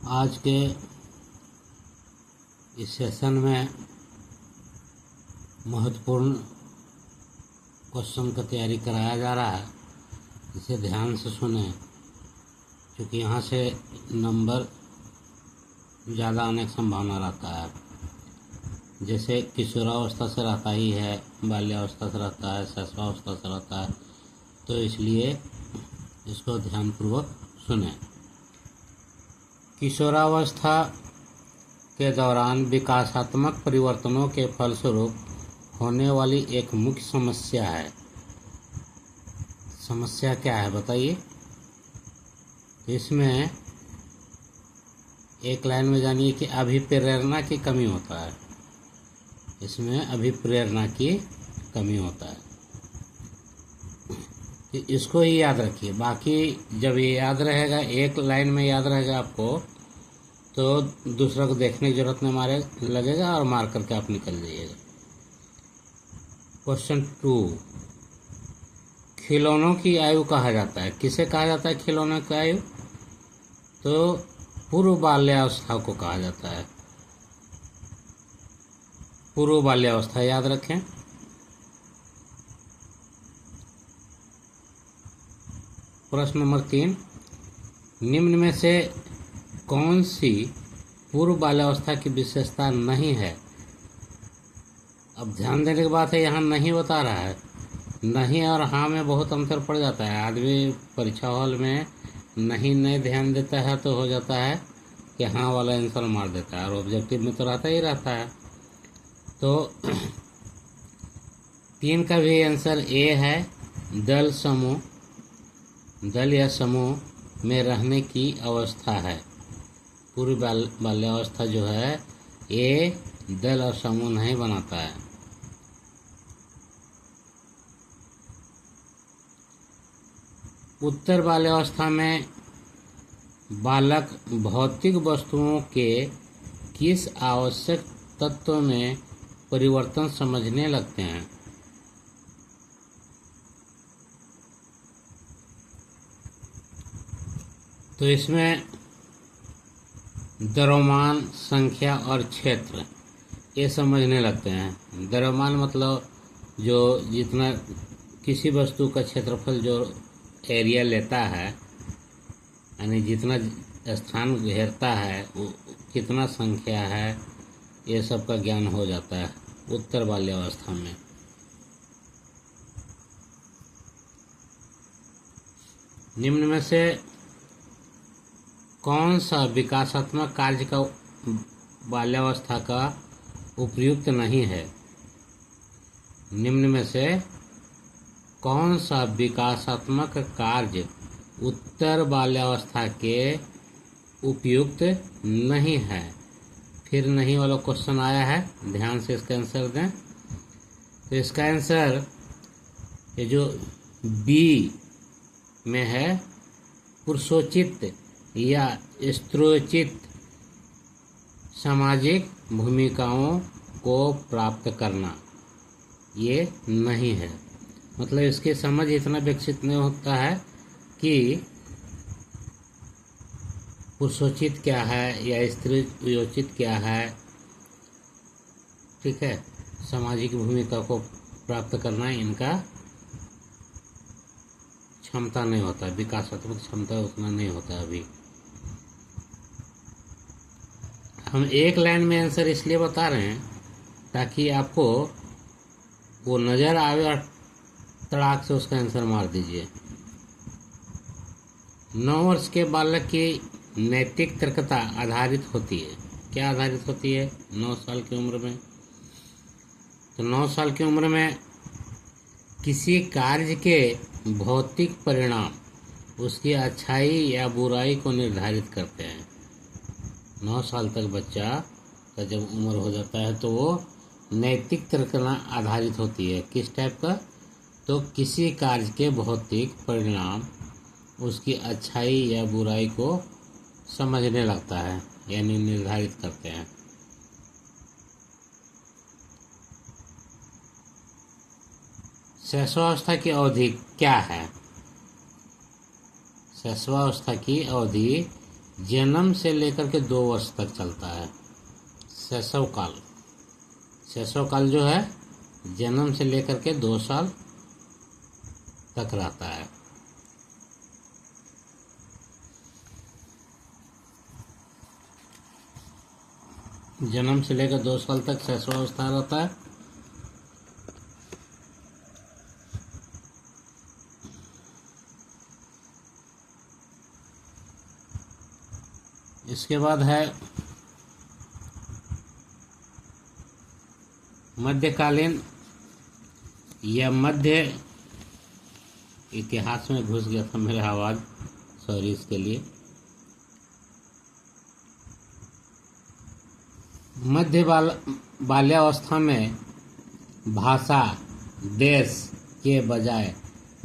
आज के इस सेशन में महत्वपूर्ण क्वेश्चन का तैयारी कराया जा रहा है। इसे ध्यान से सुने, क्योंकि यहाँ से नंबर ज़्यादा आने की संभावना रहता है। जैसे किशोरावस्था से रहता ही है, बाल्यावस्था से रहता है, शैशवावस्था से रहता है, तो इसलिए इसको ध्यानपूर्वक सुने। किशोरावस्था के दौरान विकासात्मक परिवर्तनों के फलस्वरूप होने वाली एक मुख्य समस्या है। समस्या क्या है बताइए? इसमें एक लाइन में जानिए कि अभिप्रेरणा की कमी होता है। इसमें अभिप्रेरणा की कमी होता है, तो इसको ही याद रखिए। बाकी जब ये याद रहेगा, एक लाइन में याद रहेगा आपको, तो दूसरा को देखने की जरूरत नहीं मारे लगेगा और मार करके आप निकल जाइएगा। क्वेश्चन 2, खिलौनों की आयु कहा जाता है। किसे कहा जाता है खिलौनों की आयु? तो पूर्व बाल्यावस्था को कहा जाता है। पूर्व बाल्यावस्था याद रखें। प्रश्न नंबर 3, निम्न में से कौन सी पूर्व बाल्यावस्था की विशेषता नहीं है? अब ध्यान देने की बात है, यहाँ नहीं बता रहा है। नहीं और हाँ में बहुत अंतर पड़ जाता है। आदमी परीक्षा हॉल में नहीं ध्यान देता है तो हो जाता है कि हाँ वाला आंसर मार देता है, और ऑब्जेक्टिव में तो रहता ही रहता है। तो 3 का भी आंसर ए है। दल या समूह में रहने की अवस्था है। पूर्व बाल्यावस्था जो है ये दल और समूह नहीं बनाता है। उत्तर बाल्यावस्था में बालक भौतिक वस्तुओं के किस आवश्यक तत्व में परिवर्तन समझने लगते हैं? तो इसमें द्रव्यमान, संख्या और क्षेत्र ये समझने लगते हैं। द्रव्यमान मतलब जो जितना किसी वस्तु का क्षेत्रफल जो एरिया लेता है, यानी जितना स्थान घेरता है वो कितना संख्या है, ये सब का ज्ञान हो जाता है उत्तर बाल्यावस्था में। निम्न में से कौन सा विकासात्मक कार्य का बाल्यावस्था का उपयुक्त नहीं है? निम्न में से कौन सा विकासात्मक कार्य उत्तर बाल्यावस्था के उपयुक्त नहीं है? फिर नहीं वाला क्वेश्चन आया है, ध्यान से इसका आंसर दें। तो इसका आंसर ये जो बी में है, पुरुषोचित या स्त्रोचित सामाजिक भूमिकाओं को प्राप्त करना, ये नहीं है। मतलब इसकी समझ इतना विकसित नहीं होता है कि पुरुषोचित क्या है या स्त्रीयोचित क्या है। ठीक है, सामाजिक भूमिका को प्राप्त करना इनका क्षमता नहीं होता, विकासात्मक क्षमता उतना नहीं होता अभी। हम एक लाइन में आंसर इसलिए बता रहे हैं ताकि आपको वो नजर आवे और तड़ाक से उसका आंसर मार दीजिए। 9 वर्ष के बालक की नैतिक तर्कता आधारित होती है। क्या आधारित होती है? 9 साल की उम्र में। तो 9 साल की उम्र में किसी कार्य के भौतिक परिणाम उसकी अच्छाई या बुराई को निर्धारित करते हैं। 9 साल तक बच्चा का जब उम्र हो जाता है तो वो नैतिक तर्कना आधारित होती है। किस टाइप का? तो किसी कार्य के भौतिक परिणाम उसकी अच्छाई या बुराई को समझने लगता है, यानी निर्धारित करते हैं। शैशवावस्था की अवधि क्या है? शैशवावस्था की अवधि जन्म से लेकर के 2 वर्ष तक चलता है। शैशव काल, शैशव काल जो है जन्म से लेकर के 2 साल तक रहता है। जन्म से लेकर 2 साल तक शैशवावस्था रहता है। इसके बाद है मध्यकालीन या मध्य, इतिहास में घुस गया था मेरा आवाज़, सॉरी इसके लिए। मध्य बाल्यावस्था में भाषा देश के बजाय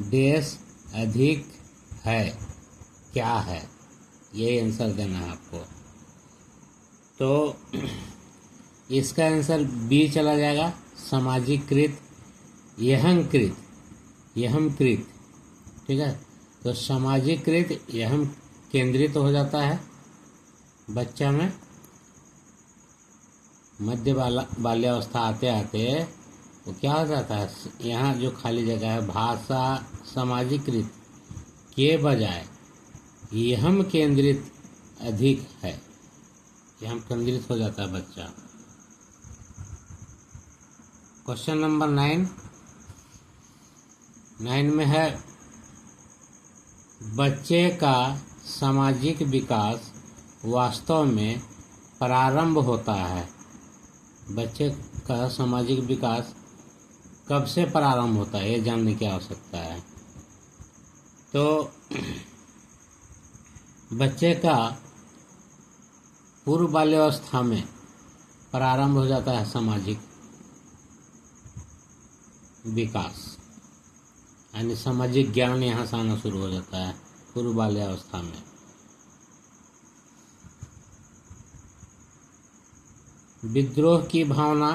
देश अधिक है, क्या है? यही आंसर देना है आपको। तो इसका आंसर बी चला जाएगा, सामाजिकृत, यहंकृत, यहमकृत। ठीक है, तो सामाजिकृत यहम केंद्रित हो जाता है बच्चा में। मध्य बाल्यावस्था आते आते तो क्या हो जाता है, यहाँ जो खाली जगह है भाषा सामाजिकृत के बजाय यहम केंद्रित अधिक है, यहम केंद्रित हो जाता है बच्चा। क्वेश्चन नंबर 9 में है बच्चे का सामाजिक विकास वास्तव में प्रारंभ होता है। बच्चे का सामाजिक विकास कब से प्रारंभ होता है, ये जानने की आवश्यकता है। तो बच्चे का पूर्व बाल्यावस्था में प्रारंभ हो जाता है सामाजिक विकास, यानी सामाजिक ज्ञान यहाँ से आना शुरू हो जाता है पूर्व बाल्यावस्था में। विद्रोह की भावना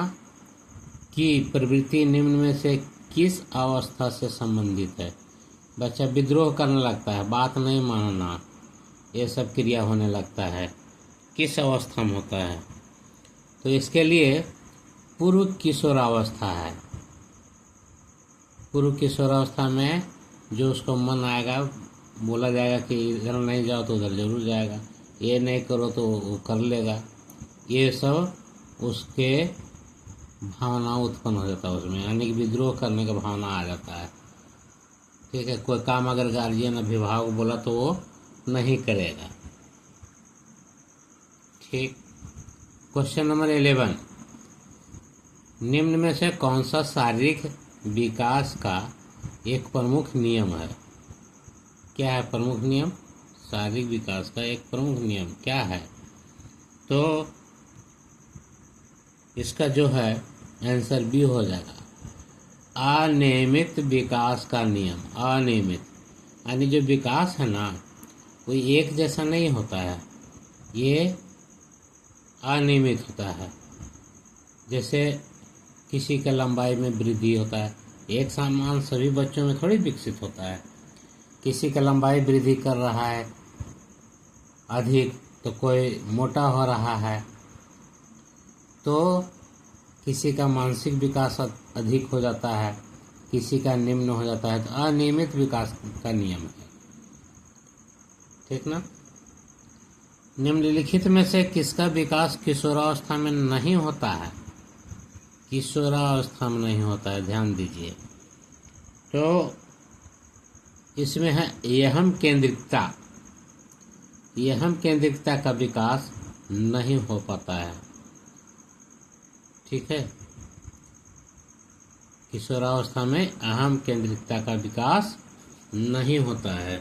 की प्रवृत्ति निम्न में से किस अवस्था से संबंधित है? बच्चा विद्रोह करने लगता है, बात नहीं मानना, ये सब क्रिया होने लगता है, किस अवस्था में होता है? तो इसके लिए पूर्व किशोरावस्था है। पूर्व किशोरावस्था में जो उसको मन आएगा, बोला जाएगा कि इधर नहीं जाओ तो उधर जरूर जाएगा, ये नहीं करो तो वो कर लेगा, ये सब उसके भावना उत्पन्न हो जाता है उसमें, यानी कि विद्रोह करने का भावना आ जाता है। ठीक है, कोई काम अगर गार्जियन अभिभावक बोला तो वो नहीं करेगा। ठीक, क्वेश्चन नंबर 11, निम्न में से कौन सा शारीरिक विकास का एक प्रमुख नियम है? क्या है प्रमुख नियम? शारीरिक विकास का एक प्रमुख नियम क्या है? तो इसका जो है आंसर बी हो जाएगा, अनियमित विकास का नियम। अनियमित यानी जो विकास है ना वो एक जैसा नहीं होता है, ये अनियमित होता है। जैसे किसी का लंबाई में वृद्धि होता है, एक समान सभी बच्चों में थोड़ी विकसित होता है। किसी का लंबाई वृद्धि कर रहा है अधिक, तो कोई मोटा हो रहा है, तो किसी का मानसिक विकास अधिक हो जाता है, किसी का निम्न हो जाता है। तो अनियमित विकास का नियम है। ठीक ना? निम्नलिखित में से किसका विकास किशोरावस्था में नहीं होता है? किशोरावस्था में नहीं होता है, ध्यान दीजिए। तो इसमें है यहम केंद्रिकता। यहम केंद्रिकता का विकास नहीं हो पाता है। ठीक है, किशोरावस्था में अहम केंद्रिकता का विकास नहीं होता है।